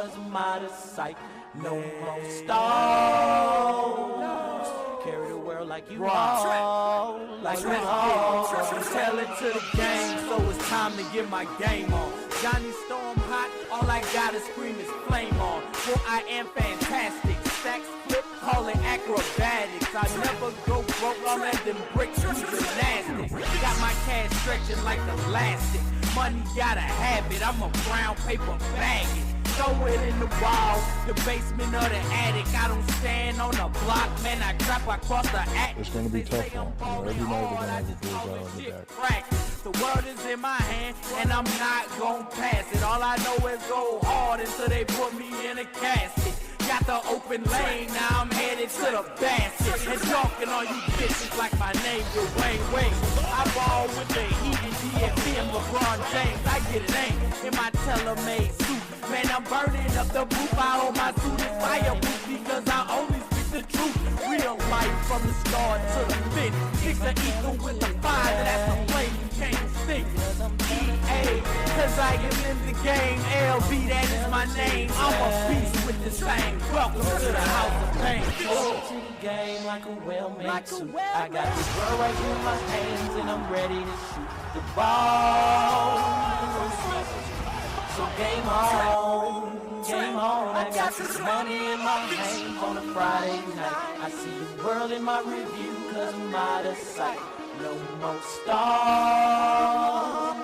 cause I'm out of sight. No more stars. Carry the world like you all. Like you all. Tell it to the game, so it's time to get my game on. Johnny Storm hot, all I gotta scream is flame on. For I am fantastic. Stacks flip, call it acrobatics. I never go broke, I'll let them bricks do gymnastics. Got my cash stretching like elastic. Money gotta have it, I'm a brown paper bag it. Throw it in the wall, the basement or the attic. I don't stand on the block, man, I trap across the attic. It's gonna be tough one. Every night we're gonna have a bullseye on the back. The world is in my hand, and I'm not gon' pass it. All I know is go hard until they put me in a casket. Got the open lane, now I'm headed to the basket. And talking on you bitches like my name is Wayne Wayne. I ball with the Heat and DFB and LeBron James. I get it ain't in my tailor-made suit. Man, I'm burning up the booth. I hold my suit is fireproof because I only speak the truth. Real life from the start to the finish. Fix the ether with the fire, that's the flame you can't extinguish. EA, cause I am in the game. LB, that is my name. I'm a beast with this thing. Welcome to the house of pain. To the game like a well-made suit. I got this world right here in my hands and I'm ready to shoot the ball. So game on, game on. I got this money in my hands on a Friday night. I see the world in my review cause I'm out of sight. No more stars.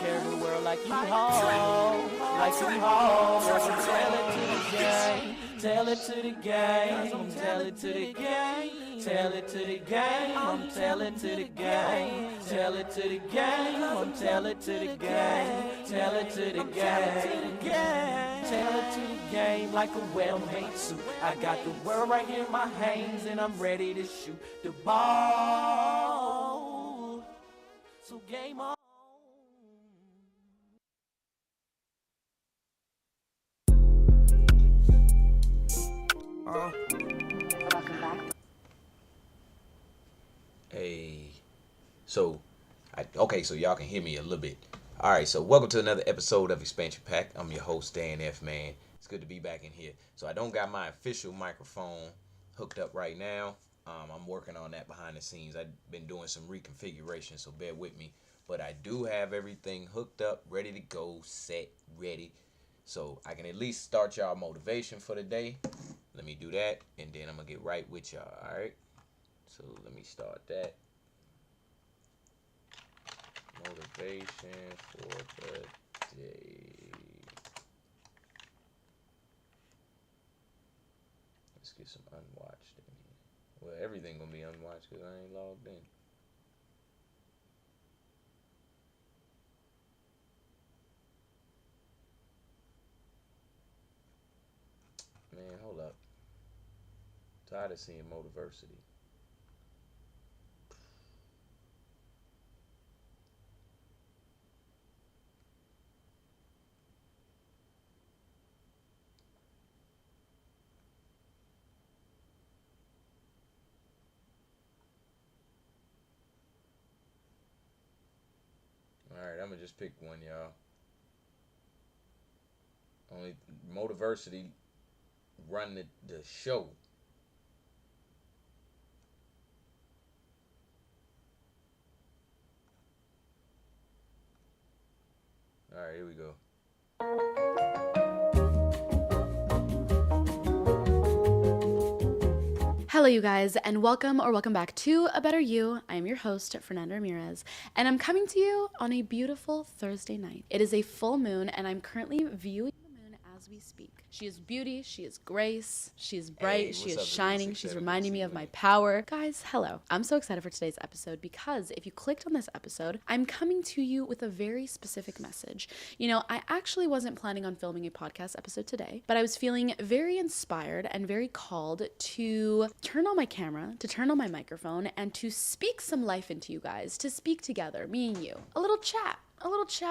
Carry the world like you haul, like you haul. Tell it to the game, tell it to the game, tell it to the game. Tell it to the game, I'm tell it to the game. Tell it to the game, I'm tell it to the game. Tell it to the game, tell it to the game like a well-made suit. I got the world right here in my hands and I'm ready to shoot the ball. So game on. Hey, so y'all can hear me a little bit. All right, so welcome to another episode of Expansion Pack. I'm your host, Dan F. Man. It's good to be back in here. So I don't got my official microphone hooked up right now. I'm working on that behind the scenes. I've been doing some reconfiguration, so bear with me. But I do have everything hooked up, ready to go, set, ready. So I can at least start y'all motivation for the day. Let me do that, and then I'm going to get right with y'all, all right? So let me start that. Motivation for the day. Let's get some unwatched in here. Well, everything gonna be unwatched because I ain't logged in. Man, hold up. Tired of seeing Motiversity. Alright, I'm gonna just pick one, y'all. Only Motiversity run the show. Alright, here we go. Hello, you guys, and welcome back to A Better You. I am your host, Fernanda Ramirez, and I'm coming to you on a beautiful Thursday night. It is a full moon, and I'm currently viewing the moon as we speak. She is beauty, she is grace, she is bright, she is shining, she's reminding me of my power. Guys, hello. I'm so excited for today's episode because if you clicked on this episode, I'm coming to you with a very specific message. You know, I actually wasn't planning on filming a podcast episode today, but I was feeling very inspired and very called to turn on my camera, to turn on my microphone, and to speak some life into you guys, to speak together, me and you. A little chat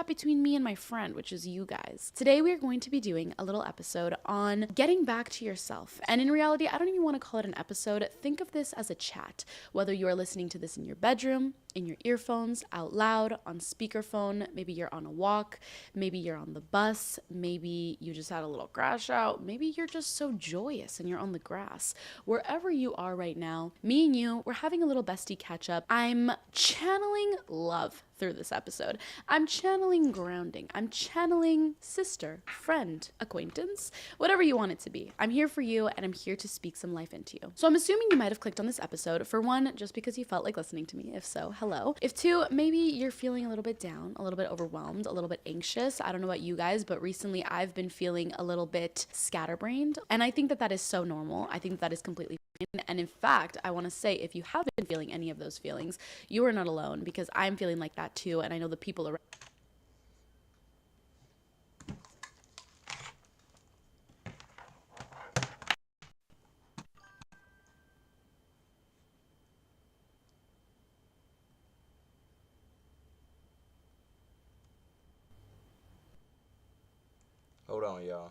between me and my friend, which is you guys. Today we are going to be doing a little episode on getting back to yourself. And in reality, I don't even want to call it an episode. Think of this as a chat. Whether you are listening to this in your bedroom, in your earphones, out loud, on speakerphone. Maybe you're on a walk. Maybe you're on the bus. Maybe you just had a little crash out. Maybe you're just so joyous and you're on the grass. Wherever you are right now, me and you, we're having a little bestie catch up. I'm channeling love through this episode. I'm channeling grounding. I'm channeling sister, friend, acquaintance, whatever you want it to be. I'm here for you and I'm here to speak some life into you. So I'm assuming you might have clicked on this episode for one, just because you felt like listening to me. If so, hello. If two, maybe you're feeling a little bit down, a little bit overwhelmed, a little bit anxious. I don't know about you guys, but recently I've been feeling a little bit scatterbrained. And I think that that is so normal. I think that that is completely fine. And in fact, I want to say, if you have been feeling any of those feelings, you are not alone, because I'm feeling like that too. And I know the people around. Hold on, y'all.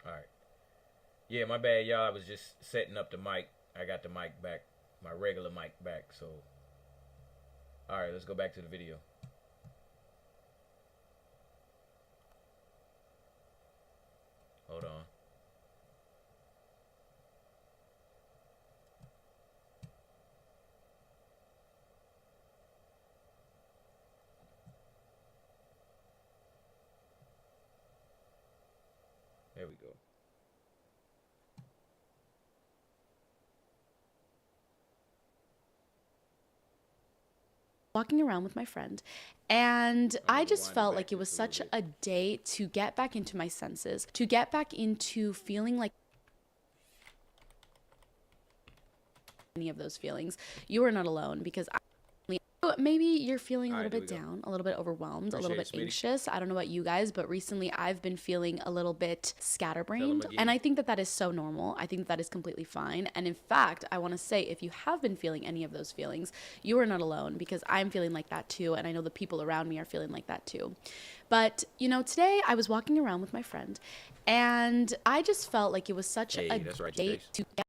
All right. Yeah, my bad, y'all. I was just setting up the mic. I got the mic back, my regular mic back. So, all right, let's go back to the video. Hold on. There we go. Walking around with my friend, and I just felt like it was such a day to get back into my senses, to get back into feeling like any of those feelings. You are not alone, because maybe you're feeling a little bit down, a little bit overwhelmed, a little bit anxious. I don't know about you guys, but recently I've been feeling a little bit scatterbrained. And I think that that is so normal. I think that that is completely fine. And in fact, I want to say, if you have been feeling any of those feelings, you are not alone, because I'm feeling like that too. And I know the people around me are feeling like that too. But, you know, today I was walking around with my friend, and I just felt like it was such a day to get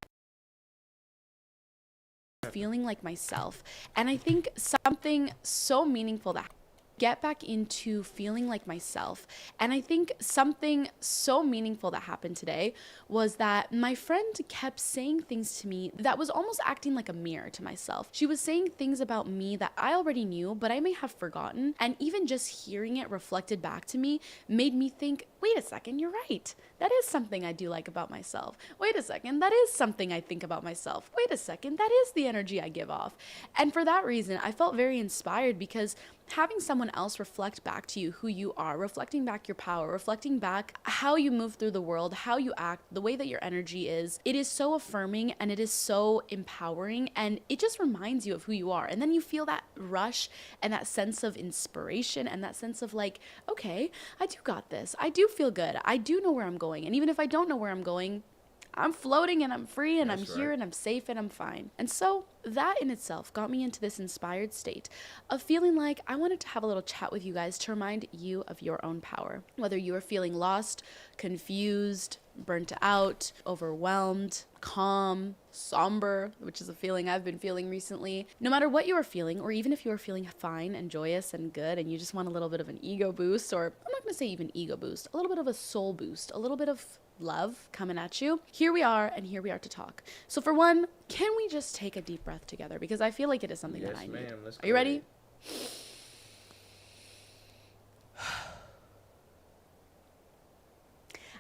feeling like myself. And I think something so meaningful that get back into feeling like myself. And I think something so meaningful that happened today was that my friend kept saying things to me that was almost acting like a mirror to myself. She was saying things about me that I already knew, but I may have forgotten. And even just hearing it reflected back to me made me think, wait a second, you're right. That is something I do like about myself. Wait a second, that is something I think about myself. Wait a second, that is the energy I give off. And for that reason, I felt very inspired, because having someone else reflect back to you who you are, reflecting back your power, reflecting back how you move through the world, how you act, the way that your energy is, it is so affirming and it is so empowering, and it just reminds you of who you are. And then you feel that rush and that sense of inspiration and that sense of like, okay, I do got this. I do feel good. I do know where I'm going. And even if I don't know where I'm going, I'm floating and I'm free and I'm here and I'm safe and I'm fine. And so that in itself got me into this inspired state of feeling like I wanted to have a little chat with you guys to remind you of your own power. Whether you are feeling lost, confused, burnt out, overwhelmed, calm, somber, which is a feeling I've been feeling recently. No matter what you are feeling, or even if you are feeling fine and joyous and good and you just want a little bit of an ego boost, or I'm not going to say even ego boost, a little bit of a soul boost, a little bit of love coming at you, here we are, and here we are to talk. So for one, can we just take a deep breath together? Because I feel like it is something that I need. Are you ready?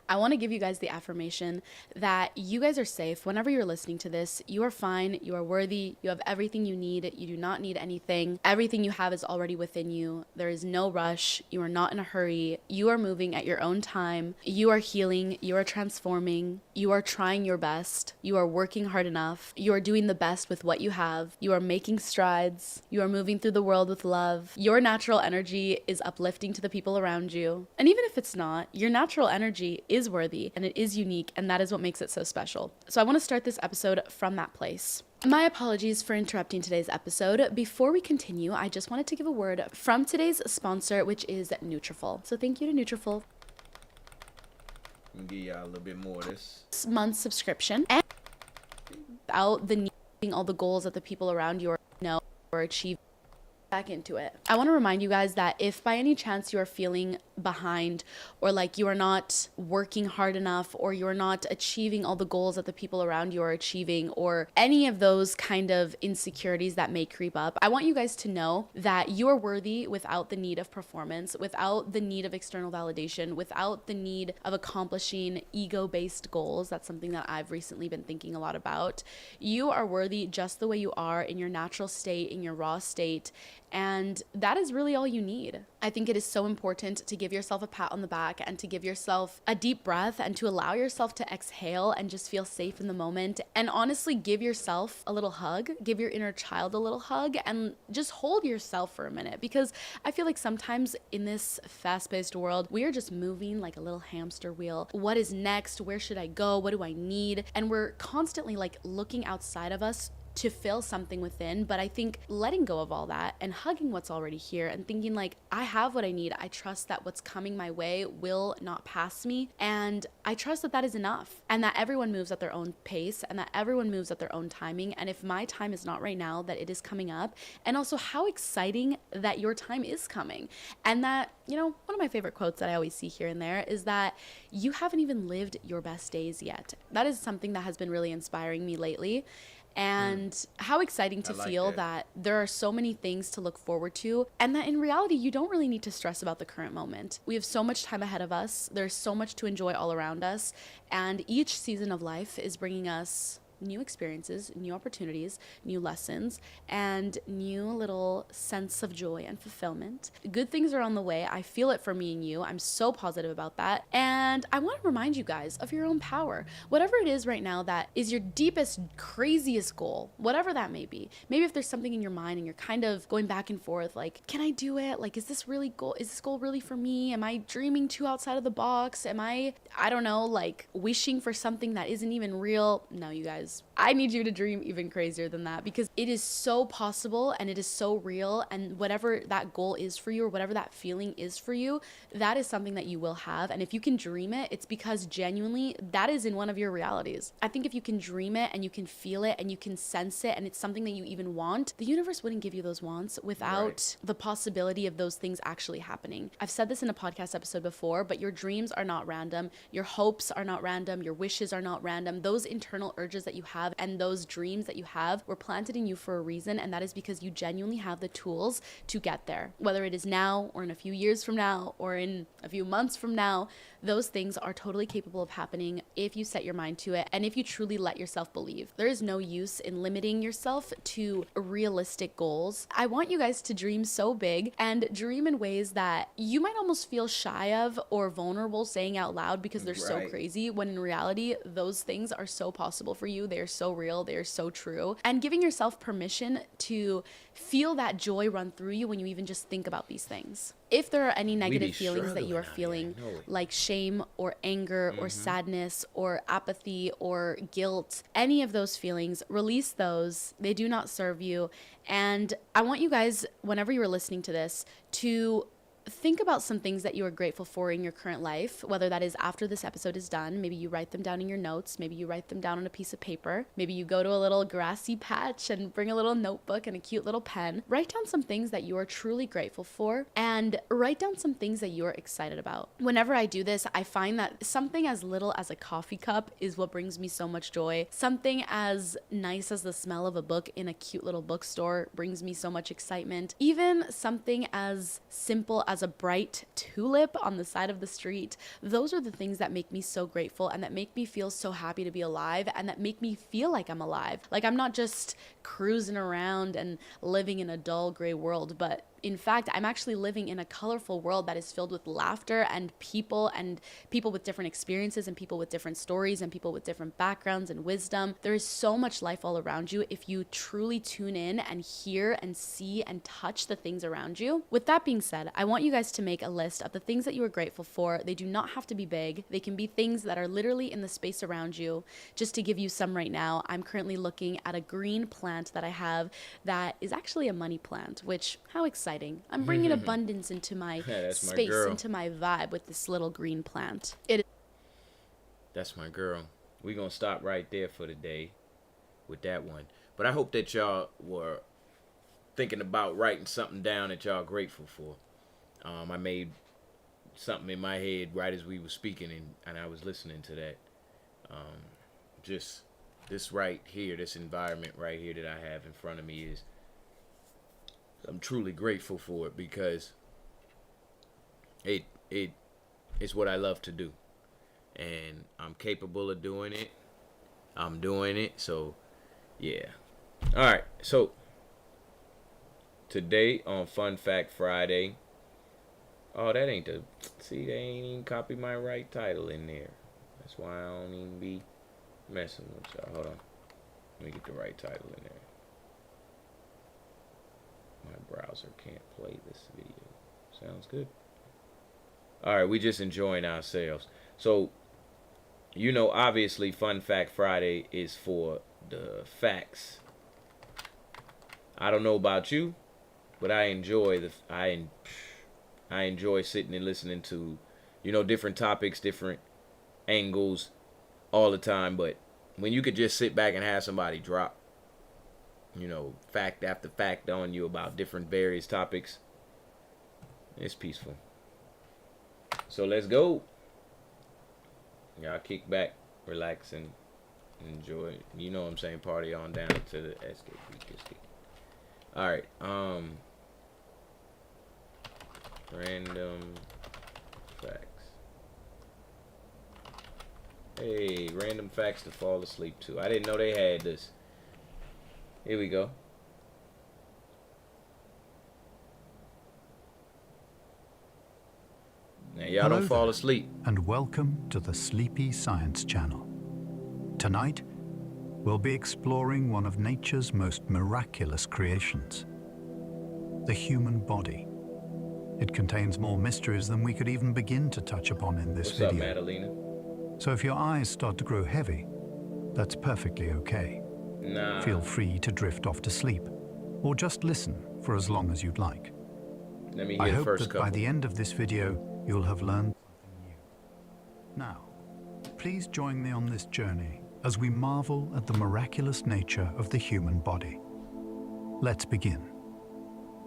I want to give you guys the affirmation that you guys are safe. Whenever you're listening to this, you are fine, you are worthy, you have everything you need, you do not need anything. Everything you have is already within you. There is no rush. You are not in a hurry. You are moving at your own time. You are healing. You are transforming. You are trying your best. You are working hard enough. You are doing the best with what you have. You are making strides. You are moving through the world with love. Your natural energy is uplifting to the people around you. And even if it's not, your natural energy is worthy and it is unique, and that is what makes it so special. So I want to start this episode from that place. My apologies for interrupting today's episode. Before we continue, I just wanted to give a word from today's sponsor, which is Nutrafol. So thank you to Nutrafol. I'm gonna give y'all a little bit more of this Month subscription, and without the needing all the goals that the people around you know or achieve. Back into it. I want to remind you guys that if by any chance you are feeling behind, or like you are not working hard enough, or you're not achieving all the goals that the people around you are achieving, or any of those kind of insecurities that may creep up, I want you guys to know that you are worthy without the need of performance, without the need of external validation, without the need of accomplishing ego-based goals. That's something that I've recently been thinking a lot about. You are worthy just the way you are, in your natural state, in your raw state. And that is really all you need. I think it is so important to give yourself a pat on the back and to give yourself a deep breath and to allow yourself to exhale and just feel safe in the moment. And honestly, give yourself a little hug, give your inner child a little hug, and just hold yourself for a minute. Because I feel like sometimes in this fast-paced world, we are just moving like a little hamster wheel. What is next? Where should I go? What do I need? And we're constantly like looking outside of us to fill something within. But I think letting go of all that and hugging what's already here and thinking like, I have what I need. I trust that what's coming my way will not pass me. And I trust that that is enough, and that everyone moves at their own pace, and that everyone moves at their own timing. And if my time is not right now, that it is coming up. And also how exciting that your time is coming. And that, you know, one of my favorite quotes that I always see here and there is that you haven't even lived your best days yet. That is something that has been really inspiring me lately. And how exciting to feel that there are so many things to look forward to, and that in reality, you don't really need to stress about the current moment. We have so much time ahead of us. There's so much to enjoy all around us. And each season of life is bringing us new experiences, new opportunities, new lessons, and new little sense of joy and fulfillment. Good things are on the way. I feel it for me and you. I'm so positive about that. And I want to remind you guys of your own power. Whatever it is right now that is your deepest, craziest goal, whatever that may be. Maybe if there's something in your mind and you're kind of going back and forth, like, can I do it? Like, is this goal really for me? Am I dreaming too outside of the box? Am I don't know, like wishing for something that isn't even real? No, you guys. I need you to dream even crazier than that, because it is so possible and it is so real. And whatever that goal is for you, or whatever that feeling is for you, that is something that you will have. And if you can dream it, it's because genuinely that is in one of your realities. I think if you can dream it and you can feel it and you can sense it and it's something that you even want, the universe wouldn't give you those wants without the possibility of those things actually happening. I've said this in a podcast episode before, but your dreams are not random. Your hopes are not random. Your wishes are not random. Those internal urges that you have and those dreams that you have were planted in you for a reason, and that is because you genuinely have the tools to get there. Whether it is now or in a few years from now or in a few months from now, those things are totally capable of happening if you set your mind to it and if you truly let yourself believe. There is no use in limiting yourself to realistic goals. I want you guys to dream so big and dream in ways that you might almost feel shy of or vulnerable saying out loud because they're so crazy, when in reality, those things are so possible for you. They are so real. They are so true. And giving yourself permission to feel that joy run through you when you even just think about these things. If there are any negative feelings that you are feeling, like shame or anger or sadness or apathy or guilt, any of those feelings, release those. They do not serve you. And I want you guys, whenever you are listening to this, to think about some things that you are grateful for in your current life, whether that is after this episode is done. Maybe you write them down in your notes. Maybe you write them down on a piece of paper. Maybe you go to a little grassy patch and bring a little notebook and a cute little pen. Write down some things that you are truly grateful for, and write down some things that you are excited about. Whenever I do this, I find that something as little as a coffee cup is what brings me so much joy. Something as nice as the smell of a book in a cute little bookstore brings me so much excitement. Even something as simple as has a bright tulip on the side of the street. Those are the things that make me so grateful and that make me feel so happy to be alive and that make me feel like I'm alive. Like I'm not just cruising around and living in a dull gray world, but in fact, I'm actually living in a colorful world that is filled with laughter and people with different experiences and people with different stories and people with different backgrounds and wisdom. There is so much life all around you if you truly tune in and hear and see and touch the things around you. With that being said, I want you guys to make a list of the things that you are grateful for. They do not have to be big. They can be things that are literally in the space around you. Just to give you some right now, I'm currently looking at a green plant that I have that is actually a money plant, which, how exciting. I'm bringing abundance into my space, into my vibe with this little green plant. That's my girl. We're going to stop right there for today with that one. But I hope that y'all were thinking about writing something down that y'all grateful for. I made something in my head right as we were speaking, and I was listening to that. Just this right here, this environment right here that I have in front of me is, I'm truly grateful for it because it's what I love to do, and I'm capable of doing it. I'm doing it, so yeah. All right, so today on Fun Fact Friday. Oh, that ain't the. See, they ain't even copy my right title in there. That's why I don't even be messing with y'all. Hold on, let me get the right title in there. My browser can't play this video. Sounds good. Alright, we just enjoying ourselves. So, you know, obviously Fun Fact Friday is for the facts. I don't know about you, but I enjoy I enjoy sitting and listening to, you know, different topics, different angles all the time. But when you could just sit back and have somebody drop, you know, fact after fact on you about different various topics, it's peaceful. So let's go. Y'all kick back, relax, and enjoy. You know what I'm saying? Party on down to the SKP. Alright, random facts. Hey, random facts to fall asleep to. I didn't know they had this. Here we go. Now y'all don't fall asleep. And welcome to the Sleepy Science Channel. Tonight, we'll be exploring one of nature's most miraculous creations, the human body. It contains more mysteries than we could even begin to touch upon in this video. What's up, Madalena? So if your eyes start to grow heavy, that's perfectly okay. Nah. Feel free to drift off to sleep, or just listen for as long as you'd like. Let me I hear the hope first that couple. by the end of this video, you'll have learned something new. Now, please join me on this journey as we marvel at the miraculous nature of the human body. Let's begin.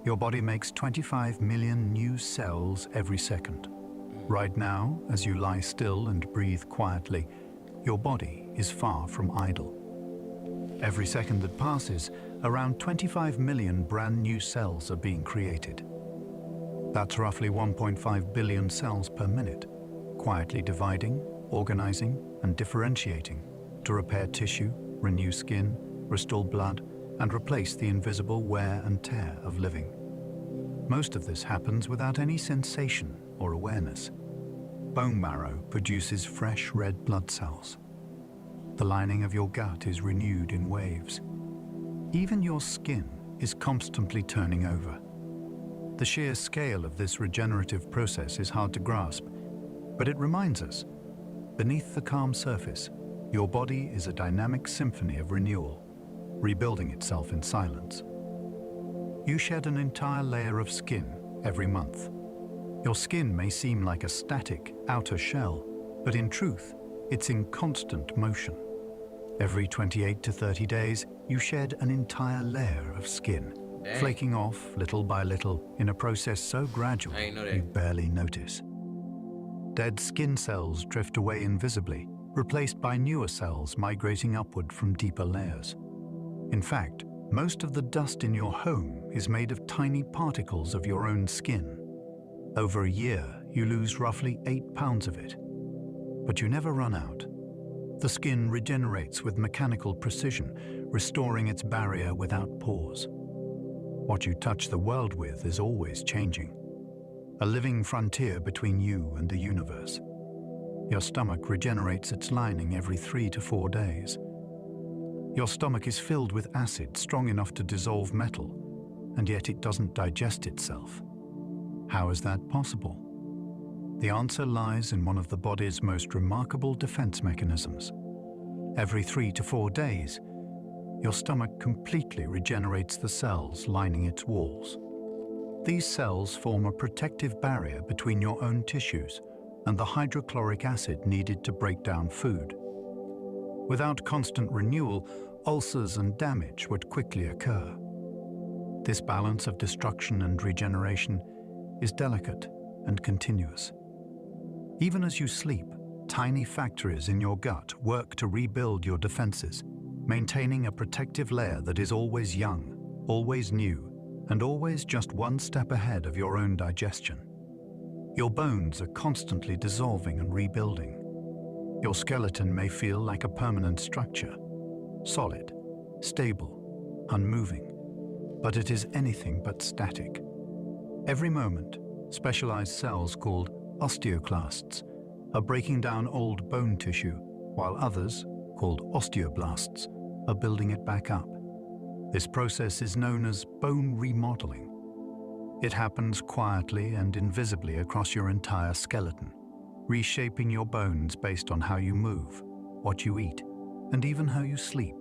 Your body makes 25 million new cells every second. Right now, as you lie still and breathe quietly, your body is far from idle. Every second that passes, around 25 million brand new cells are being created. That's roughly 1.5 billion cells per minute, quietly dividing, organizing, and differentiating to repair tissue, renew skin, restore blood, and replace the invisible wear and tear of living. Most of this happens without any sensation or awareness. Bone marrow produces fresh red blood cells. The lining of your gut is renewed in waves. Even your skin is constantly turning over. The sheer scale of this regenerative process is hard to grasp, but it reminds us, beneath the calm surface, your body is a dynamic symphony of renewal, rebuilding itself in silence. You shed an entire layer of skin every month. Your skin may seem like a static outer shell, but in truth, it's in constant motion. Every 28 to 30 days, you shed an entire layer of skin, flaking off little by little in a process so gradual you barely notice. Dead skin cells drift away invisibly, replaced by newer cells migrating upward from deeper layers. In fact, most of the dust in your home is made of tiny particles of your own skin. Over a year, you lose roughly 8 pounds of it. But you never run out. The skin regenerates with mechanical precision, restoring its barrier without pause. What you touch the world with is always changing. A living frontier between you and the universe. Your stomach regenerates its lining every 3 to 4 days. Your stomach is filled with acid strong enough to dissolve metal, and yet it doesn't digest itself. How is that possible? The answer lies in one of the body's most remarkable defense mechanisms. Every 3 to 4 days, your stomach completely regenerates the cells lining its walls. These cells form a protective barrier between your own tissues and the hydrochloric acid needed to break down food. Without constant renewal, ulcers and damage would quickly occur. This balance of destruction and regeneration is delicate and continuous. Even as you sleep, tiny factories in your gut work to rebuild your defenses, maintaining a protective layer that is always young, always new, and always just one step ahead of your own digestion. Your bones are constantly dissolving and rebuilding. Your skeleton may feel like a permanent structure, solid, stable, unmoving, but it is anything but static. Every moment, specialized cells called osteoclasts are breaking down old bone tissue, while others, called osteoblasts, are building it back up. This process is known as bone remodeling. It happens quietly and invisibly across your entire skeleton, reshaping your bones based on how you move, what you eat, and even how you sleep.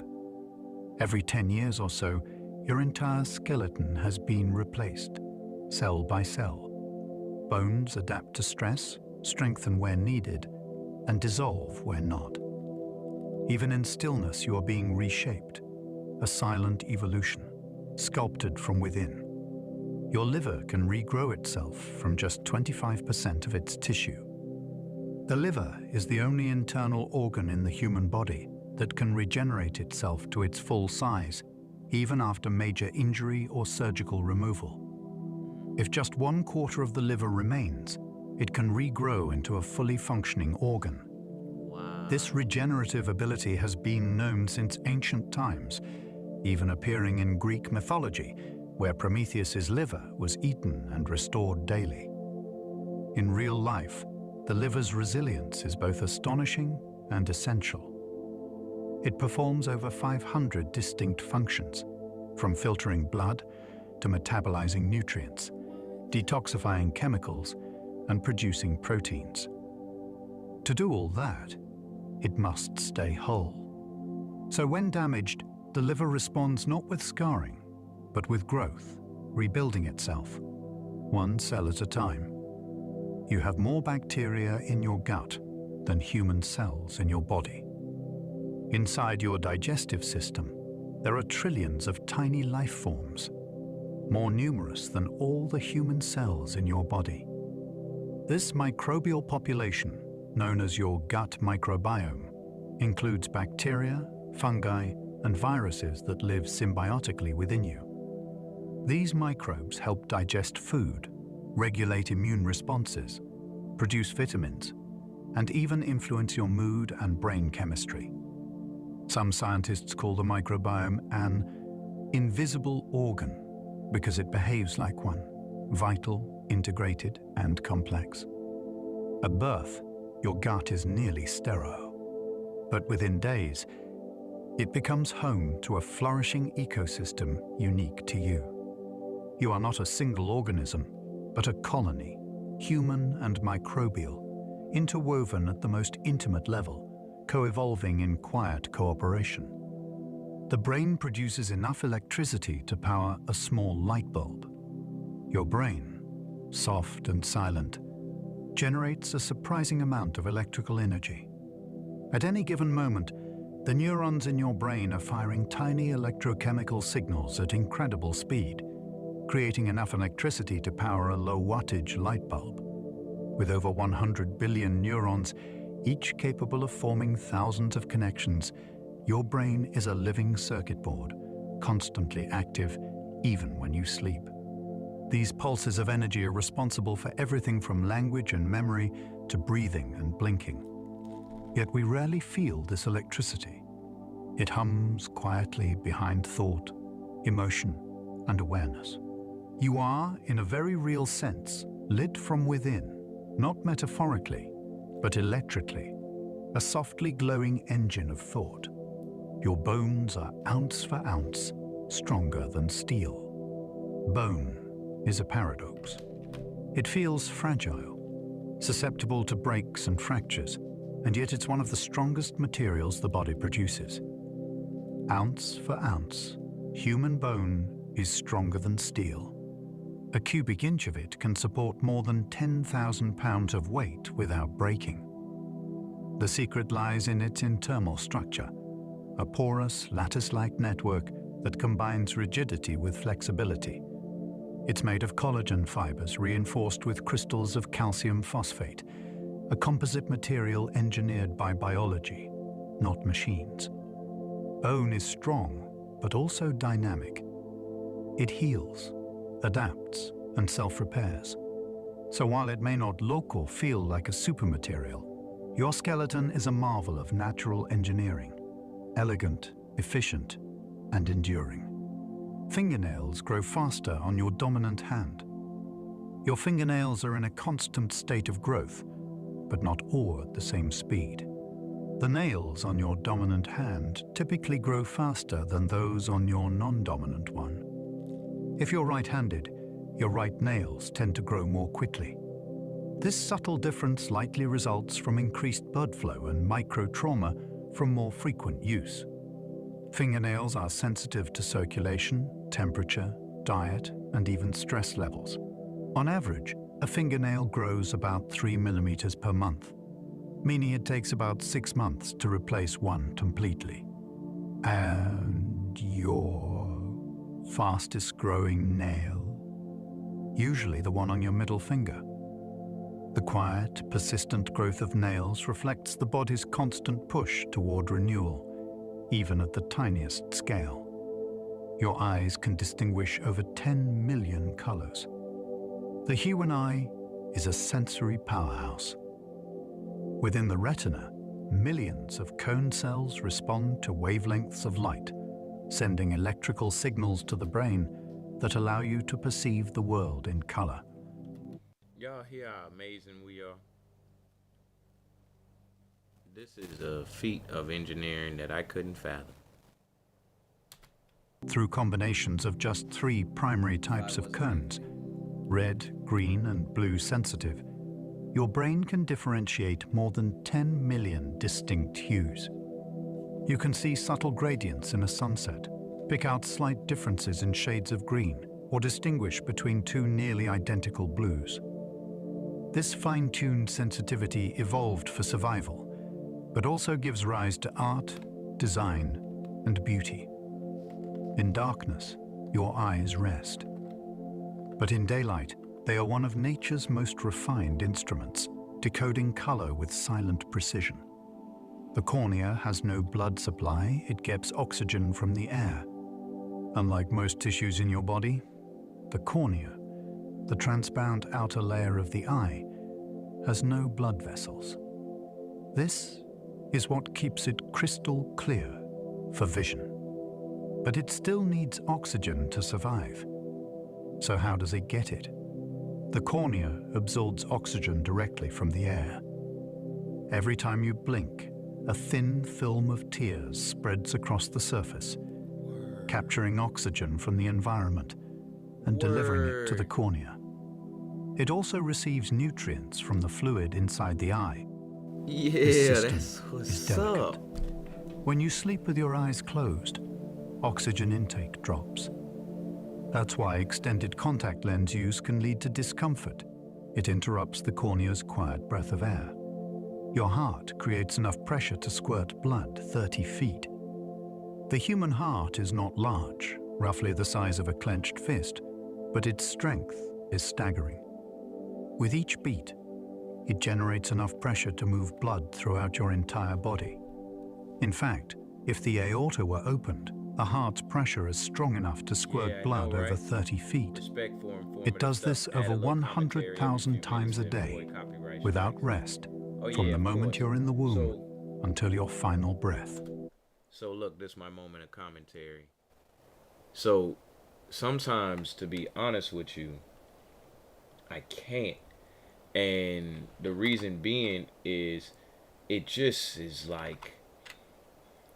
Every 10 years or so, your entire skeleton has been replaced, cell by cell. Bones adapt to stress, strengthen where needed, and dissolve where not. Even in stillness, you are being reshaped, a silent evolution, sculpted from within. Your liver can regrow itself from just 25% of its tissue. The liver is the only internal organ in the human body that can regenerate itself to its full size, even after major injury or surgical removal. If just 1/4 of the liver remains, it can regrow into a fully functioning organ. This regenerative ability has been known since ancient times, even appearing in Greek mythology, where Prometheus's liver was eaten and restored daily. In real life, the liver's resilience is both astonishing and essential. It performs over 500 distinct functions, from filtering blood to metabolizing nutrients, detoxifying chemicals, and producing proteins. To do all that, it must stay whole. So when damaged, the liver responds not with scarring, but with growth, rebuilding itself, one cell at a time. You have more bacteria in your gut than human cells in your body. Inside your digestive system, there are trillions of tiny life forms, more numerous than all the human cells in your body. This microbial population, known as your gut microbiome, includes bacteria, fungi, and viruses that live symbiotically within you. These microbes help digest food, regulate immune responses, produce vitamins, and even influence your mood and brain chemistry. Some scientists call the microbiome an invisible organ because it behaves like one, vital, integrated, and complex. At birth, your gut is nearly sterile, but within days, it becomes home to a flourishing ecosystem unique to you. You are not a single organism, but a colony, human and microbial, interwoven at the most intimate level, co-evolving in quiet cooperation. The brain produces enough electricity to power a small light bulb. Your brain, soft and silent, generates a surprising amount of electrical energy. At any given moment, the neurons in your brain are firing tiny electrochemical signals at incredible speed, creating enough electricity to power a low-wattage light bulb. With over 100 billion neurons, each capable of forming thousands of connections, your brain is a living circuit board, constantly active even when you sleep. These pulses of energy are responsible for everything from language and memory to breathing and blinking. Yet we rarely feel this electricity. It hums quietly behind thought, emotion, and awareness. You are, in a very real sense, lit from within, not metaphorically, but electrically, a softly glowing engine of thought. Your bones are ounce for ounce stronger than steel. Bone is a paradox. It feels fragile, susceptible to breaks and fractures, and yet it's one of the strongest materials the body produces. Ounce for ounce, human bone is stronger than steel. A cubic inch of it can support more than 10,000 pounds of weight without breaking. The secret lies in its internal structure, a porous, lattice-like network that combines rigidity with flexibility. It's made of collagen fibers reinforced with crystals of calcium phosphate, a composite material engineered by biology, not machines. Bone is strong, but also dynamic. It heals, adapts, and self-repairs. So while it may not look or feel like a supermaterial, your skeleton is a marvel of natural engineering, elegant, efficient, and enduring. Fingernails grow faster on your dominant hand. Your fingernails are in a constant state of growth, but not all at the same speed. The nails on your dominant hand typically grow faster than those on your non-dominant one. If you're right-handed, your right nails tend to grow more quickly. This subtle difference likely results from increased blood flow and micro-trauma from more frequent use. Fingernails are sensitive to circulation, temperature, diet, and even stress levels. On average, a fingernail grows about 3 millimeters per month, meaning it takes about 6 months to replace one completely. And your fastest growing nail? Usually the one on your middle finger. The quiet, persistent growth of nails reflects the body's constant push toward renewal, even at the tiniest scale. Your eyes can distinguish over 10 million colors. The human eye is a sensory powerhouse. Within the retina, millions of cone cells respond to wavelengths of light, sending electrical signals to the brain that allow you to perceive the world in color. Y'all hear how amazing we are? This is a feat of engineering that I couldn't fathom. Through combinations of just 3 primary types of cones, red, green, and blue sensitive, your brain can differentiate more than 10 million distinct hues. You can see subtle gradients in a sunset, pick out slight differences in shades of green, or distinguish between 2 nearly identical blues. This fine-tuned sensitivity evolved for survival, but also gives rise to art, design, and beauty. In darkness, your eyes rest. But in daylight, they are one of nature's most refined instruments, decoding color with silent precision. The cornea has no blood supply, it gets oxygen from the air. Unlike most tissues in your body, the cornea, the transparent outer layer of the eye, has no blood vessels. This is what keeps it crystal clear for vision. But it still needs oxygen to survive. So how does it get it? The cornea absorbs oxygen directly from the air. Every time you blink, a thin film of tears spreads across the surface, capturing oxygen from the environment and delivering it to the cornea. It also receives nutrients from the fluid inside the eye. Yeah, that's what's up. When you sleep with your eyes closed, oxygen intake drops. That's why extended contact lens use can lead to discomfort. It interrupts the cornea's quiet breath of air. Your heart creates enough pressure to squirt blood 30 feet. The human heart is not large, roughly the size of a clenched fist, but its strength is staggering. With each beat, it generates enough pressure to move blood throughout your entire body. In fact, if the aorta were opened, the heart's pressure is strong enough to squirt Yeah, I blood know, over right? 30 feet. Respect for informative It does stuff. this Add a over little commentary every 100,000 few times a minutes to day, avoid copyright without strikes. rest, Oh, from yeah, the of moment course. you're in the womb So, until your final breath. so look, this is my moment of commentary. So, sometimes, to be honest with you, I can't. And the reason being is it just is like,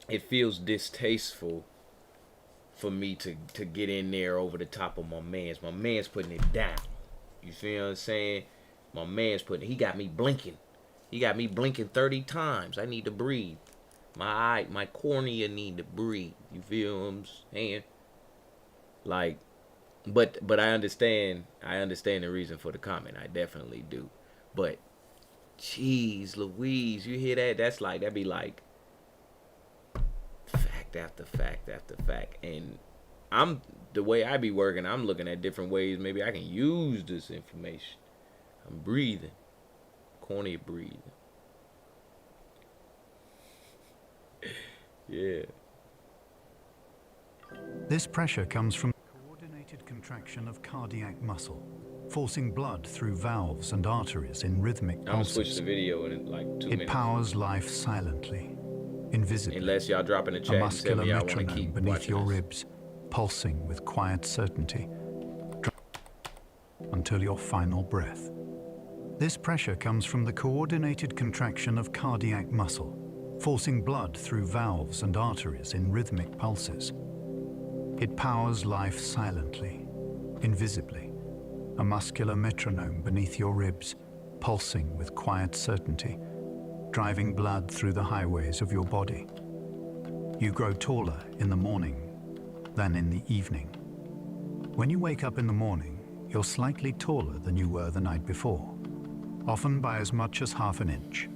it feels distasteful for me to get in there over the top of my man's. My man's putting it down. You feel what I'm saying? My man's he got me blinking. He got me blinking 30 times. I need to breathe. My cornea need to breathe. You feel what I'm saying? Like, but I understand the reason for the comment. I definitely do. But jeez Louise, you hear that? That'd be like fact after fact after fact. And the way I be working, I'm looking at different ways maybe I can use this information. I'm breathing. Cornea breathing. Yeah. This pressure comes from coordinated contraction of cardiac muscle, forcing blood through valves and arteries in rhythmic I'm gonna switch pulses. the video in like 2 It minutes. powers life silently, invisibly. Unless y'all drop in the A chat and tell muscular me y'all want to metronome keep beneath watching your this. ribs, pulsing with quiet certainty until your final breath. This pressure comes from the coordinated contraction of cardiac muscle, forcing blood through valves and arteries in rhythmic pulses. It powers life silently, invisibly, a muscular metronome beneath your ribs, pulsing with quiet certainty, driving blood through the highways of your body. You grow taller in the morning than in the evening. When you wake up in the morning, you're slightly taller than you were the night before, often by as much as half an inch.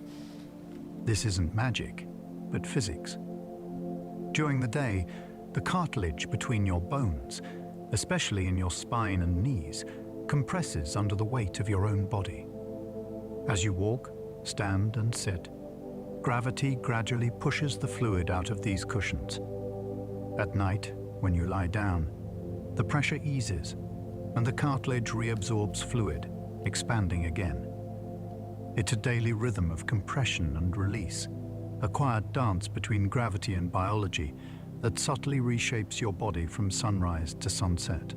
This isn't magic, but physics. During the day, the cartilage between your bones, especially in your spine and knees, compresses under the weight of your own body. As you walk, stand, and sit, gravity gradually pushes the fluid out of these cushions. At night, when you lie down, the pressure eases and the cartilage reabsorbs fluid, expanding again. It's a daily rhythm of compression and release, a quiet dance between gravity and biology that subtly reshapes your body from sunrise to sunset,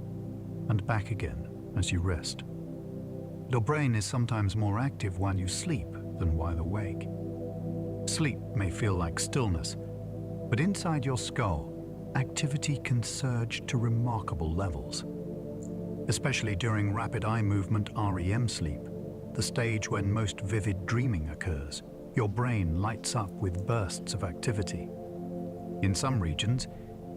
and back again as you rest. Your brain is sometimes more active while you sleep than while awake. Sleep may feel like stillness, but inside your skull, activity can surge to remarkable levels. Especially during rapid eye movement REM sleep, the stage when most vivid dreaming occurs, your brain lights up with bursts of activity. In some regions,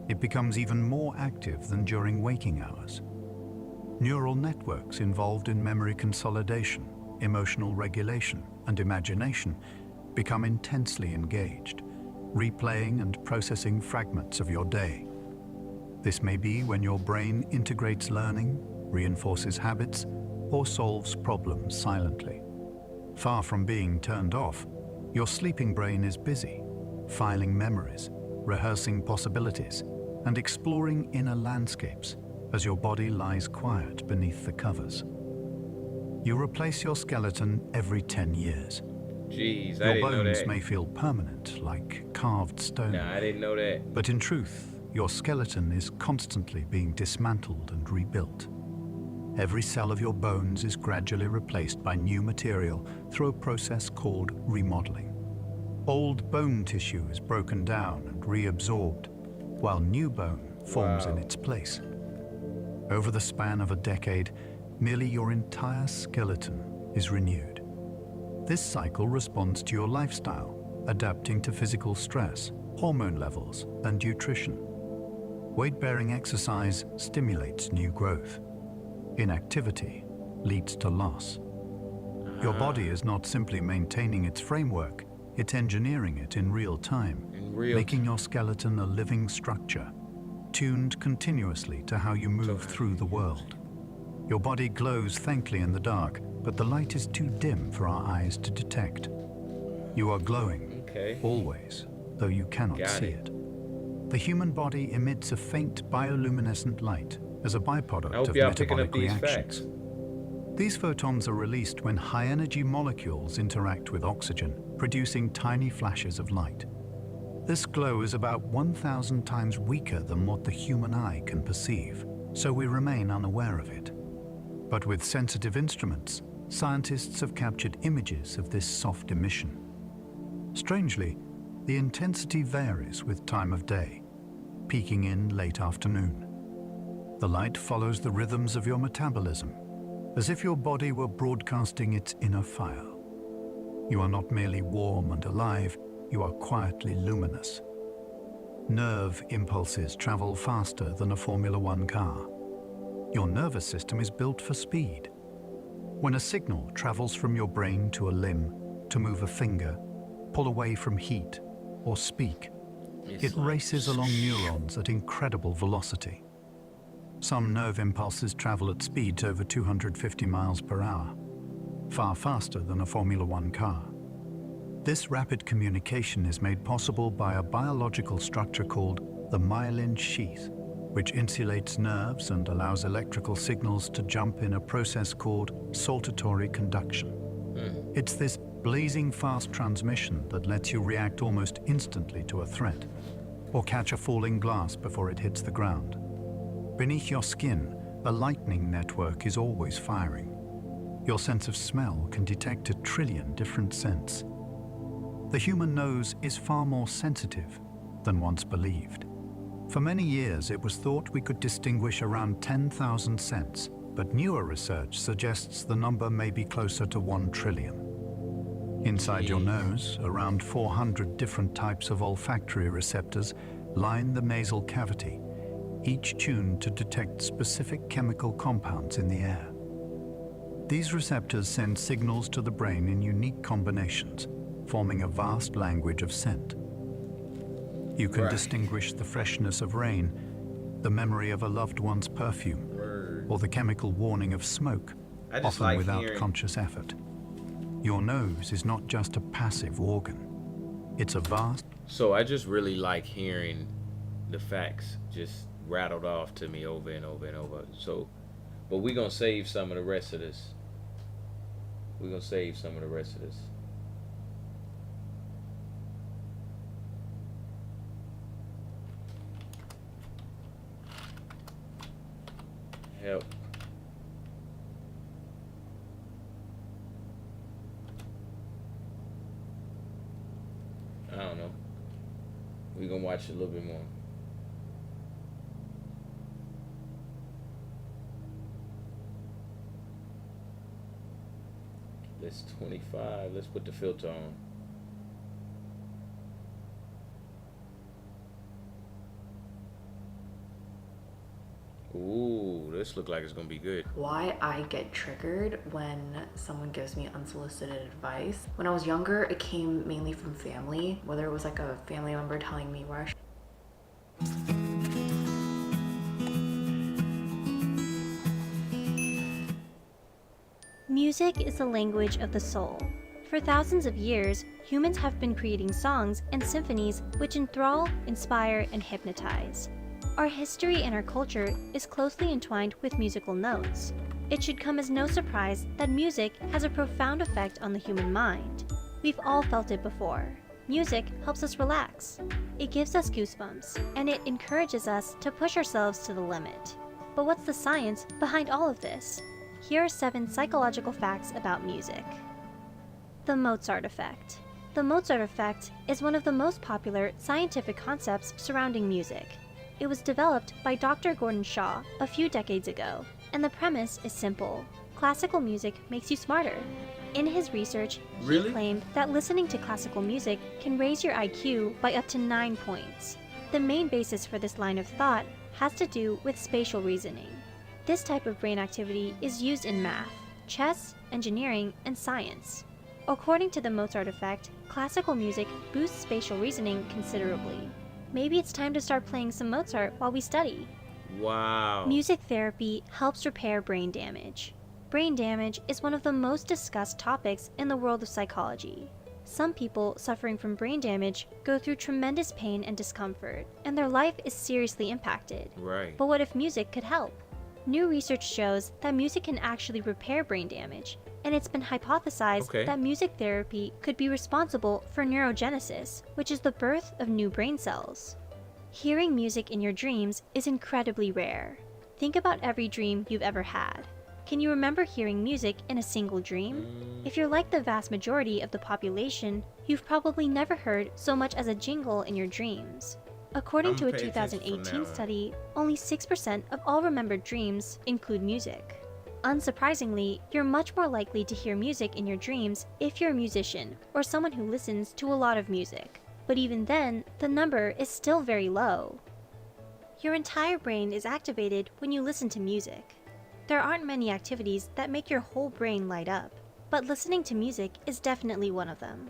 it becomes even more active than during waking hours. Neural networks involved in memory consolidation, emotional regulation, and imagination become intensely engaged, replaying and processing fragments of your day. This may be when your brain integrates learning, reinforces habits, or solves problems silently. Far from being turned off, your sleeping brain is busy, filing memories, rehearsing possibilities, and exploring inner landscapes as your body lies quiet beneath the covers. You replace your skeleton every 10 years. Jeez, I Your didn't know bones that. may feel permanent, like carved stone. Nah, I didn't know that. But in truth, your skeleton is constantly being dismantled and rebuilt. Every cell of your bones is gradually replaced by new material through a process called remodeling. Old bone tissue is broken down and reabsorbed, while new bone forms in its place. Over the span of a decade, nearly your entire skeleton is renewed. This cycle responds to your lifestyle, adapting to physical stress, hormone levels, and nutrition. Weight-bearing exercise stimulates new growth. Inactivity leads to loss. Your body is not simply maintaining its framework, it's engineering it in real time, making your skeleton a living structure, tuned continuously to how you move through the world. Your body glows faintly in the dark, but the light is too dim for our eyes to detect. You are glowing, always, though you cannot see it. the human body emits a faint bioluminescent light as a byproduct I hope of y'all picking up metabolic these reactions. facts. These photons are released when high-energy molecules interact with oxygen, producing tiny flashes of light. This glow is about 1,000 times weaker than what the human eye can perceive, so we remain unaware of it. But with sensitive instruments, scientists have captured images of this soft emission. Strangely, the intensity varies with time of day, peaking in late afternoon. The light follows the rhythms of your metabolism, as if your body were broadcasting its inner fire. You are not merely warm and alive, you are quietly luminous. Nerve impulses travel faster than a Formula One car. Your nervous system is built for speed. When a signal travels from your brain to a limb, to move a finger, pull away from heat, or speak, it races along neurons at incredible velocity. Some nerve impulses travel at speeds over 250 miles per hour, far faster than a Formula One car. This rapid communication is made possible by a biological structure called the myelin sheath, which insulates nerves and allows electrical signals to jump in a process called saltatory conduction. It's this blazing fast transmission that lets you react almost instantly to a threat, or catch a falling glass before it hits the ground. Beneath your skin, a lightning network is always firing. Your sense of smell can detect 1 trillion different scents. The human nose is far more sensitive than once believed. For many years, it was thought we could distinguish around 10,000 scents, but newer research suggests the number may be closer to 1 trillion. Inside your nose, around 400 different types of olfactory receptors line the nasal cavity, each tuned to detect specific chemical compounds in the air. These receptors send signals to the brain in unique combinations, forming a vast language of scent. You can distinguish the freshness of rain, the memory of a loved one's perfume, or the chemical warning of smoke, often without conscious effort. Your nose is not just a passive organ. It's a vast... So I just really like hearing the facts just rattled off to me over and over and over. So, but we're going to save some of the rest of this. We're going to save some of the rest of this. Help. I don't know. We're going to watch a little bit more. Let's 25. Let's put the filter on. Ooh, this look like it's gonna be good. Why I get triggered when someone gives me unsolicited advice. When I was younger, it came mainly from family, whether it was like a family member telling me where I should. Music is the language of the soul. For thousands of years, humans have been creating songs and symphonies which enthrall, inspire, and hypnotize. Our history and our culture is closely entwined with musical notes. It should come as no surprise that music has a profound effect on the human mind. We've all felt it before. Music helps us relax. It gives us goosebumps, and it encourages us to push ourselves to the limit. But what's the science behind all of this? Here are 7 psychological facts about music. The Mozart effect. The Mozart effect is one of the most popular scientific concepts surrounding music. It was developed by Dr. Gordon Shaw a few decades ago, and the premise is simple. Classical music makes you smarter. In his research, he claimed that listening to classical music can raise your IQ by up to 9 points. The main basis for this line of thought has to do with spatial reasoning. This type of brain activity is used in math, chess, engineering, and science. According to the Mozart effect, classical music boosts spatial reasoning considerably. Maybe it's time to start playing some Mozart while we study. Wow. Music therapy helps repair brain damage. Brain damage is one of the most discussed topics in the world of psychology. Some people suffering from brain damage go through tremendous pain and discomfort, and their life is seriously impacted. Right. But what if music could help? New research shows that music can actually repair brain damage, and it's been hypothesized that music therapy could be responsible for neurogenesis, which is the birth of new brain cells. Hearing music in your dreams is incredibly rare. Think about every dream you've ever had. Can you remember hearing music in a single dream? If you're like the vast majority of the population, you've probably never heard so much as a jingle in your dreams. According to a 2018 study, only 6% of all remembered dreams include music. Unsurprisingly, you're much more likely to hear music in your dreams if you're a musician or someone who listens to a lot of music. But even then, the number is still very low. Your entire brain is activated when you listen to music. There aren't many activities that make your whole brain light up, but listening to music is definitely one of them.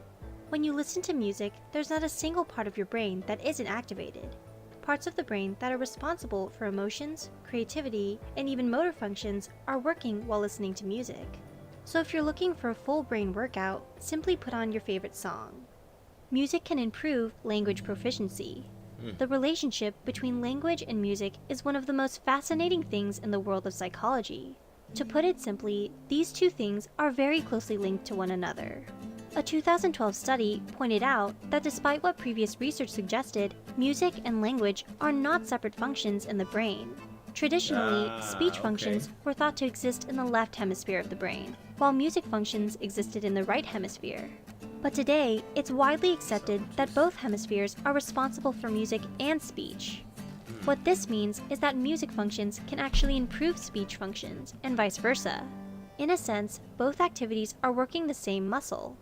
When you listen to music, there's not a single part of your brain that isn't activated. Parts of the brain that are responsible for emotions, creativity, and even motor functions are working while listening to music. So if you're looking for a full brain workout, simply put on your favorite song. Music can improve language proficiency. The relationship between language and music is one of the most fascinating things in the world of psychology. To put it simply, these two things are very closely linked to one another. A 2012 study pointed out that despite what previous research suggested, music and language are not separate functions in the brain. Traditionally, speech functions were thought to exist in the left hemisphere of the brain, while music functions existed in the right hemisphere. But today, it's widely accepted that both hemispheres are responsible for music and speech. What this means is that music functions can actually improve speech functions, and vice versa. In a sense, both activities are working the same muscle.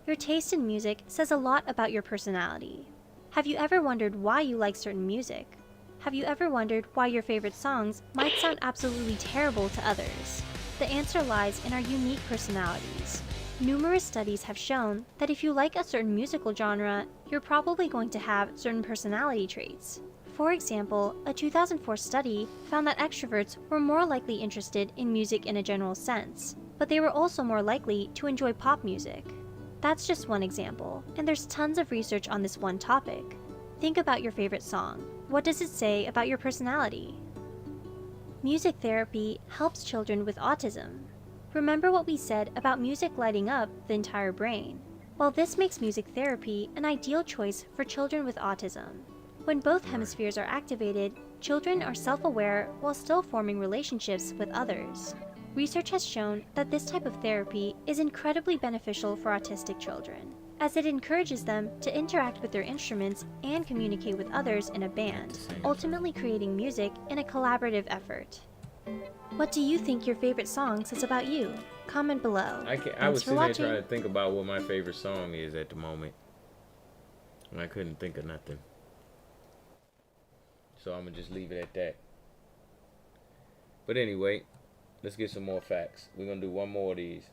Your taste in music says a lot about your personality. Have you ever wondered why you like certain music? Have you ever wondered why your favorite songs might sound absolutely terrible to others? The answer lies in our unique personalities. Numerous studies have shown that if you like a certain musical genre, you're probably going to have certain personality traits. For example, a 2004 study found that extroverts were more likely interested in music in a general sense, but they were also more likely to enjoy pop music. That's just one example, and there's tons of research on this one topic. Think about your favorite song. What does it say about your personality? Music therapy helps children with autism. Remember what we said about music lighting up the entire brain? Well, this makes music therapy an ideal choice for children with autism. When both hemispheres are activated, children are self-aware while still forming relationships with others. Research has shown that this type of therapy is incredibly beneficial for autistic children, as it encourages them to interact with their instruments and communicate with others in a band, ultimately creating music in a collaborative effort. What do you think your favorite song says about you? Comment below. I was sitting there trying to think about what my favorite song is at the moment, and I couldn't think of nothing. So I'm going to just leave it at that. But anyway, let's get some more facts. We're going to do one more of these.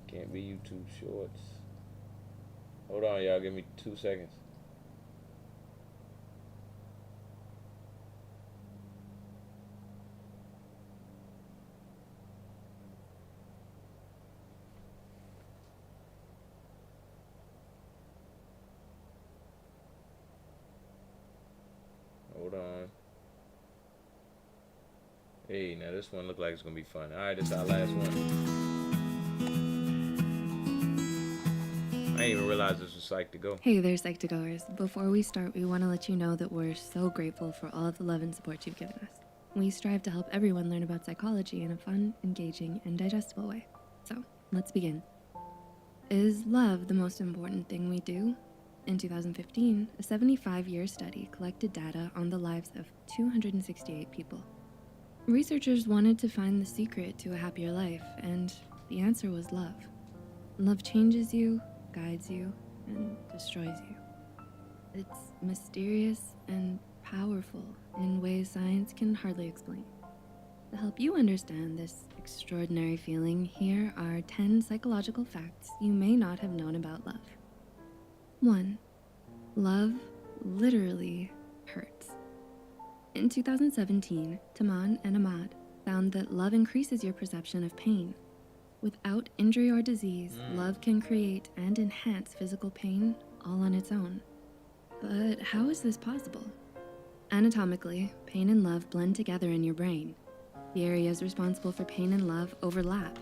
Can't be YouTube shorts. Hold on, y'all. Give me 2 seconds. Hold on. Hey, now this one look like it's gonna be fun. Alright, this is our last one. I didn't even realize this was Psych2Go. Hey there, Psych2Goers. Before we start, we want to let you know that we're so grateful for all of the love and support you've given us. We strive to help everyone learn about psychology in a fun, engaging, and digestible way. So, let's begin. Is love the most important thing we do? In 2015, a 75-year study collected data on the lives of 268 people. Researchers wanted to find the secret to a happier life, and the answer was love. Love changes you, guides you, and destroys you. It's mysterious and powerful in ways science can hardly explain. To help you understand this extraordinary feeling, here are 10 psychological facts you may not have known about love. 1. Love literally hurts. In 2017, Taman and Ahmad found that love increases your perception of pain. Without injury or disease, love can create and enhance physical pain all on its own. But how is this possible? Anatomically, pain and love blend together in your brain. The areas responsible for pain and love overlap,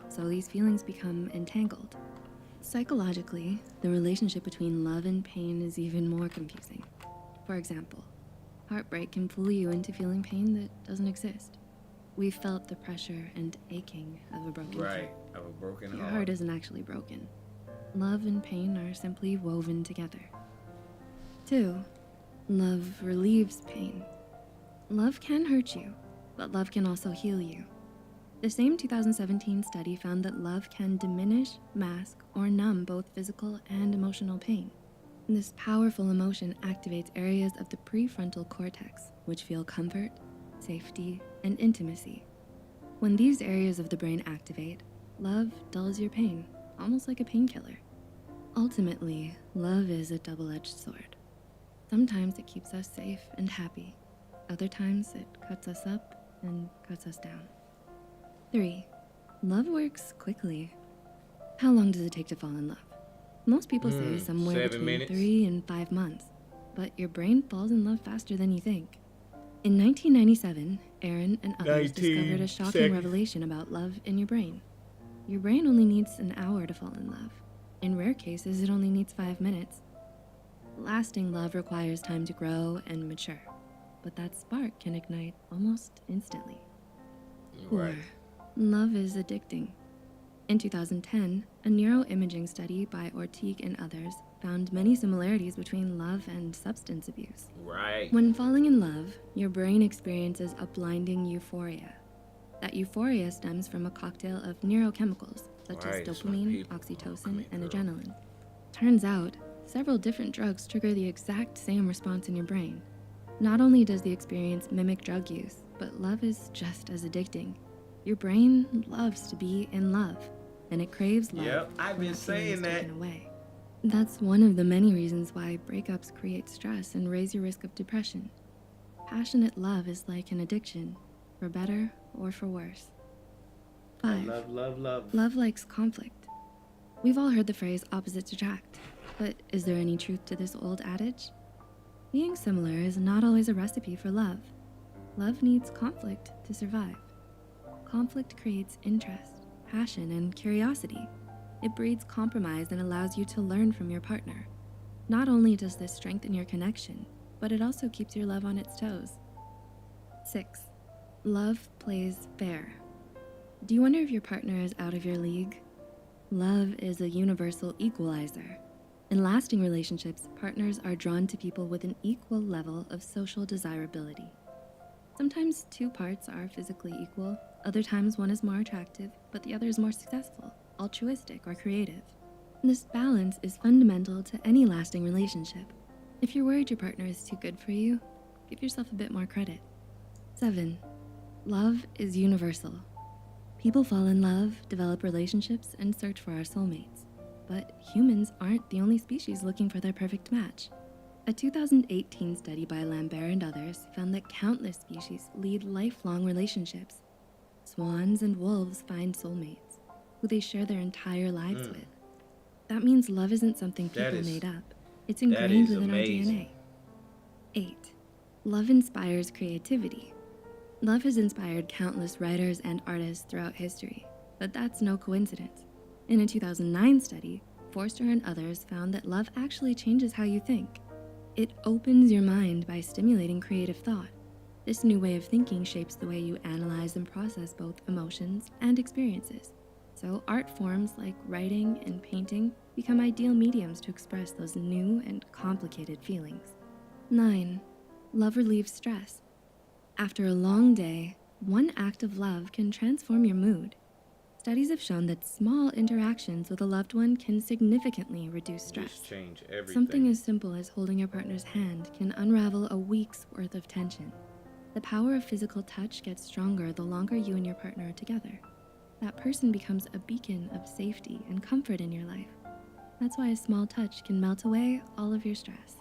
so these feelings become entangled. Psychologically, the relationship between love and pain is even more confusing. For example, heartbreak can fool you into feeling pain that doesn't exist. We've felt the pressure and aching of a broken Right, heart. of a broken Your heart. heart isn't actually broken. Love and pain are simply woven together. 2. Love relieves pain. Love can hurt you, but love can also heal you. The same 2017 study found that love can diminish, mask, or numb both physical and emotional pain. This powerful emotion activates areas of the prefrontal cortex, which feel comfort, safety, and intimacy. When these areas of the brain activate, love dulls your pain, almost like a painkiller. Ultimately, love is a double-edged sword. Sometimes it keeps us safe and happy. Other times it cuts us up and cuts us down. 3. Love works quickly. How long does it take to fall in love? Most people say somewhere 7 between minutes. 3 and 5 months, but your brain falls in love faster than you think. In 1997, Aaron and others 19 discovered a shocking seconds. revelation about love in your brain. Your brain only needs an hour to fall in love. In rare cases, it only needs 5 minutes. Lasting love requires time to grow and mature, but that spark can ignite almost instantly. 4. Right. Love is addicting. In 2010, a neuroimaging study by Ortiz and others found many similarities between love and substance abuse. Right. When falling in love, your brain experiences a blinding euphoria. That euphoria stems from a cocktail of neurochemicals such Right, as smart dopamine, people. Come oxytocin, here, and girl. adrenaline. Turns out, several different drugs trigger the exact same response in your brain. Not only does the experience mimic drug use, but love is just as addicting. Your brain loves to be in love, and it craves love. Yep, I've when been that feeling is saying that. taken away. That's one of the many reasons why breakups create stress and raise your risk of depression. Passionate love is like an addiction, for better or for worse. 5. Love. Love likes conflict. We've all heard the phrase opposites attract, but is there any truth to this old adage? Being similar is not always a recipe for love. Love needs conflict to survive. Conflict creates interest, passion, and curiosity. It breeds compromise and allows you to learn from your partner. Not only does this strengthen your connection, but it also keeps your love on its toes. 6. Love plays fair. Do you wonder if your partner is out of your league? Love is a universal equalizer. In lasting relationships, partners are drawn to people with an equal level of social desirability. Sometimes 2 parts are physically equal, other times one is more attractive, but the other is more successful, altruistic, or creative. This balance is fundamental to any lasting relationship. If you're worried your partner is too good for you, give yourself a bit more credit. 7. Love is universal. People fall in love, develop relationships, and search for our soulmates. But humans aren't the only species looking for their perfect match. A 2018 study by Lambert and others found that countless species lead lifelong relationships. Swans and wolves find soulmates, who they share their entire lives with. That means love isn't something That people is- made up. It's ingrained is within our amazing. DNA. 8. Love inspires creativity. Love has inspired countless writers and artists throughout history, but that's no coincidence. In a 2009 study, Forster and others found that love actually changes how you think. It opens your mind by stimulating creative thought. This new way of thinking shapes the way you analyze and process both emotions and experiences. So art forms like writing and painting become ideal mediums to express those new and complicated feelings. 9. Love relieves stress. After a long day, one act of love can transform your mood. Studies have shown that small interactions with a loved one can significantly reduce stress. Just change everything. Something as simple as holding your partner's hand can unravel a week's worth of tension. The power of physical touch gets stronger the longer you and your partner are together. That person becomes a beacon of safety and comfort in your life. That's why a small touch can melt away all of your stress.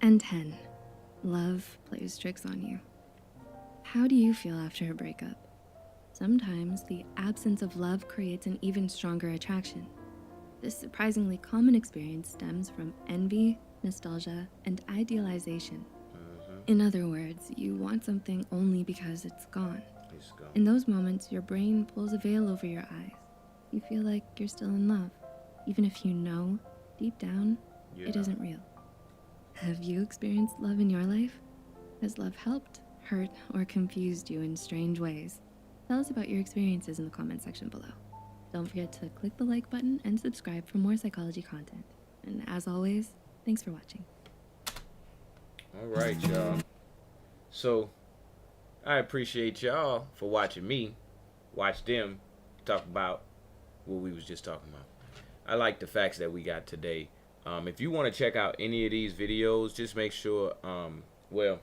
And 10, love plays tricks on you. How do you feel after a breakup? Sometimes the absence of love creates an even stronger attraction. This surprisingly common experience stems from envy, nostalgia, and idealization. In other words, you want something only because it's gone. In those moments, your brain pulls a veil over your eyes. You feel like you're still in love, even if you know, deep down, it isn't real. Have you experienced love in your life? Has love helped, hurt, or confused you in strange ways? Tell us about your experiences in the comment section below. Don't forget to click the like button and subscribe for more psychology content. And as always, thanks for watching. All right, y'all. So, I appreciate y'all for watching me watch them talk about what we was just talking about. I like the facts that we got today. If you want to check out any of these videos, just make sure, well,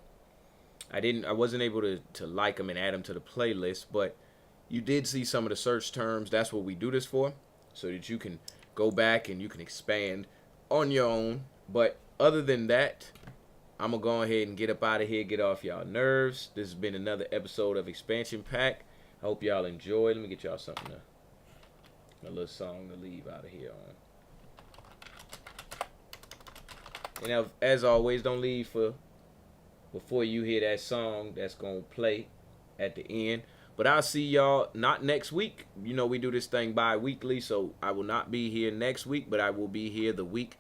I wasn't able to like them and add them to the playlist, but you did see some of the search terms. That's what we do this for, so that you can go back and you can expand on your own. But other than that, I'm going to go ahead and get up out of here, get off y'all nerves. This has been another episode of Expansion Pack. I hope y'all enjoyed. Let me get y'all something, a little song to leave out of here on. And as always, don't leave before you hear that song that's going to play at the end. But I'll see y'all not next week. You know, we do this thing bi-weekly, so I will not be here next week, but I will be here the week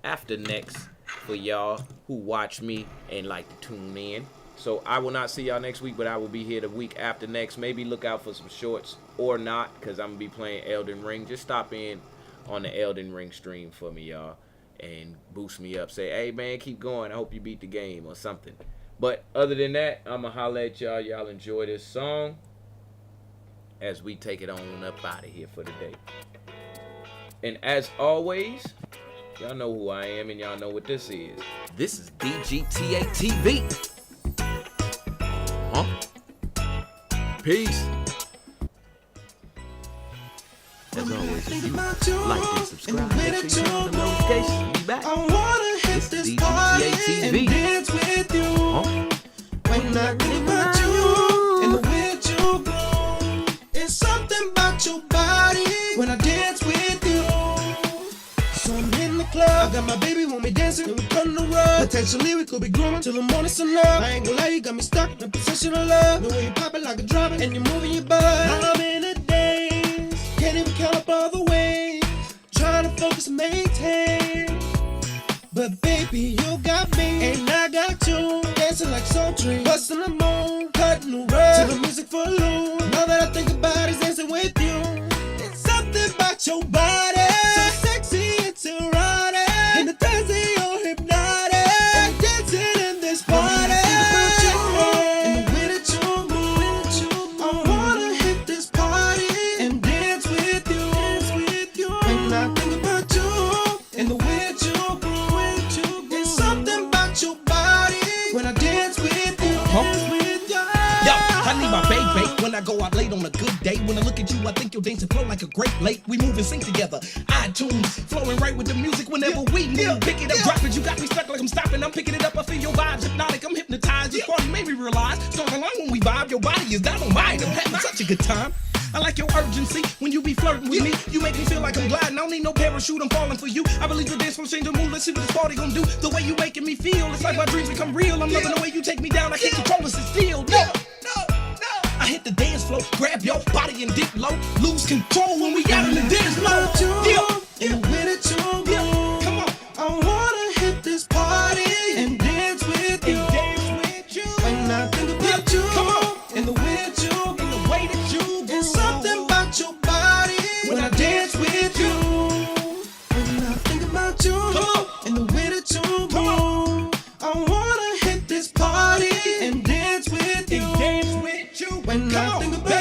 after next for y'all who watch me and like to tune in. So I will not see y'all next week, but I will be here the week after next. Maybe look out for some shorts or not, because I'm going to be playing Elden Ring. Just stop in on the Elden Ring stream for me, y'all, and boost me up. Say, hey, man, keep going. I hope you beat the game or something. But other than that, I'm going to holler at y'all. Y'all enjoy this song as we take it on up out of here for the day. And as always, y'all know who I am and y'all know what this is. This is DGTA TV. Peace. As always, if you like and subscribe, make sure you turn on the notifications. Be back. I wanna hit this party and dance with you. When I think about you and the way you grow, it's something about your body when I dance with you. So I'm in the club, I got my baby want me dancing, and we come to rub. Potentially we could be growing till the morning sun up. I ain't gonna lie, you got me stuck in possession of love. The way you pop it like a drop it, and you're moving your butt. I'm in a daze, can't even count up all the ways, trying to focus and maintain. But baby, you got me, and I got you, dancing like soul train, busting the moon, cutting the rug, till the music for loose. All that I think about is dancing with you. It's something about your body, so sexy, it's erotic, and the dance is your hypnotic. I'm dancing in this party, and the way that you move, I wanna hit this party and dance with you. When I think about you and the way that you move, it's something about your body when I dance with you. Yo, I need my baby when I go out late on a good day. When I look at you, I think your dancing flow like a great lake. We move and sing together. iTunes flowing right with the music whenever we move. Pick it up, drop it. You got me stuck like I'm stopping. I'm picking it up. I feel your vibes hypnotic. I'm hypnotized. This party made me realize. Song along when we vibe. Your body is dynamite. I'm having such a good time. I like your urgency when you be flirting with me. You make me feel like I'm gliding. I don't need no parachute. I'm falling for you. I believe your dance will change the mood. Let's see what this party gonna do. The way you making me feel, it's like my dreams become real. I'm loving the way you take me down. I can't control this. It's still. No. I hit the dance floor, grab your body and dip low, lose control when we out in the dance floor. And the way that you move, Come on, I wanna hit this party and dance with you. When I think about you, Come on. and the way that you and the way that you it's something about your body when I dance with you. When I think about you, on. and the way that you Come on. move, I wanna hit this party and dance with you. dance with you. When Come I on. think about